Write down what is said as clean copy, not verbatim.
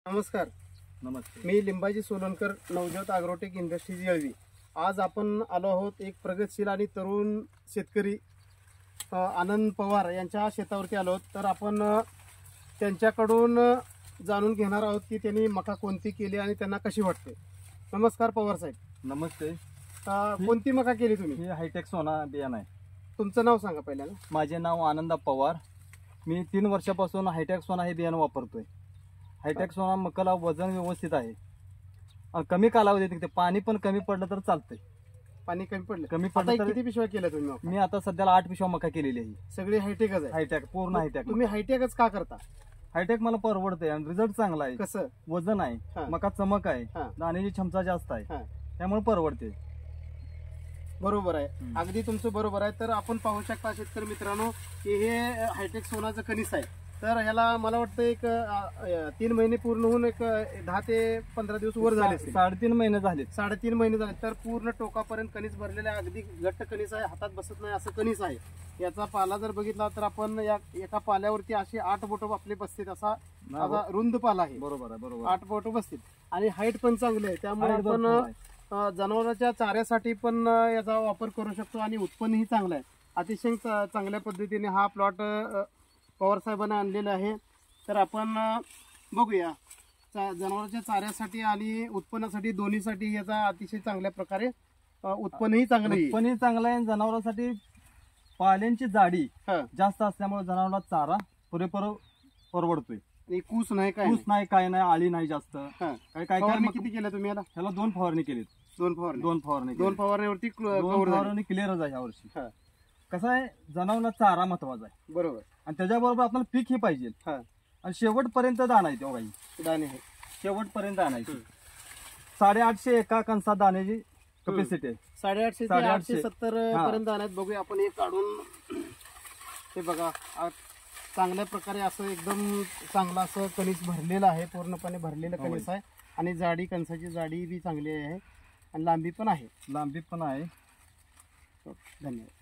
नमस्कार. नमस्ते. मी Limbaji Solankar, Navjot agrotech industries Yelvi. आज आपण आलो आहोत एक प्रगतशील आणि तरुण शेतकरी आनंद पवार यांच्या शेतावरती आलो आहोत. तर आपण त्यांच्याकडून जाणून घेणार आहोत की त्यांनी मका कोणती केली आणि त्यांना कशी वाटते. नमस्कार पवार साहेब. नमस्ते. कोणती मका केली तुम्ही? हे हायटेक सोना बियाणं आहे. तुमचं नाव सांगा पहिल्यांदा. माझे नाव आनंद पवार. मी 3 वर्षापासून हायटेक सोना हे बियाणं वापरतोय. हायटेक सोना मकाला वजन व्यवस्थित आहे. कमी कालावधीत ते पाणी पण कमी पडलं तर चालतंय. पाणी कमी पडलं. कमी आता पडलं तर किती पिशव्या केल्या तुम्ही मका? मी आता सध्याला 8 पिशव्या मका केलेली आहे. सगळी हायटेकच आहे. हायटेक पूर्ण हायटेक. तुम्ही हायटेकच का करता? हायटेक मला परवडते आणि रिझल्ट चांगला आहे. कसं? वजन आहे, हा. मका चमक आहे, हा. दाण्याची क्षमता जास्त आहे, हा. त्यामुळे परवडते. बरोबर आहे. अगदी तुमचं बरोबर आहे. तर आपण पाहू शकता शेतकरी मित्रांनो की हे हायटेक सोनाचं कणीस आहे. तर ह्याला मला वाटतं एक 3 महिने पूर्ण होऊन एक 10 ते 15 दिवस वर झाले. 3.5 महिने झाले. 3.5 महिने झाले. तर पूर्ण टोकापर्यंत कणीस भरलेलं आहे. अगदी घट्ट कणीस आहे, हातात बसत नाही असं कणीस आहे. याचा पाला जर बघितला तर आपण या एका पाल्यावरती असे 8 बोट आपले बसतील असा रुंद पाला आहे. बरोबर आहे. बरोबर. 8 बोट बसतील आणि हाईट पण चांगली आहे. त्यामुळे आपण जनावरांच्या चाऱ्यासाठी पण याचा वापर करू शकतो आणि उत्पन्नही चांगलं आहे. अतिशय चांगल्या पद्धतीने हा प्लॉट पवार साहेबांना आणलेला आहे. तर आपण बघूया जनावरांच्या चाऱ्यासाठी आणि उत्पन्नासाठी दोन्हीसाठी याचा अतिशय चांगल्या प्रकारे उत्पन्नही चांगलं आहे. उत्पन्न चांगलं आहे. जनावरांसाठी पाल्यांची जाडी जास्त असल्यामुळे जनावरांना चारा पुरेपूर परवडतोय. कूस नाही काय ऊस नाही, काय नाही, आळी नाही जास्त. काय काय फवारणी किती केल्या तुम्ही याला? ह्याला 2 फवारणी केलीत. 2 फवारणी. 2 फवारणी. 2 फवारणीवरती फवारणी क्लिअरच आहे यावर्षी. कसं आहे, जनावरांना चारा महत्वाचा आहे. बरोबर. आणि त्याच्याबरोबर आपल्याला पीक ही पाहिजे. आणि शेवटपर्यंत दाणा आहे तेव्हा दाणे आहे. शेवटपर्यंत आणायची. 850 एका कणसात दाण्याची कॅपॅसिटी आहे. 850 ते 870 पर्यंत दाण्यात. बघूया आपण हे काढून. हे बघा चांगल्या प्रकारे असं एकदम चांगलं असं कणीस भरलेलं आहे. पूर्णपणे भरलेलं कणीस आहे आणि जाडी कणसाची जाडी बी चांगली आहे आणि लांबी पण आहे. धन्यवाद.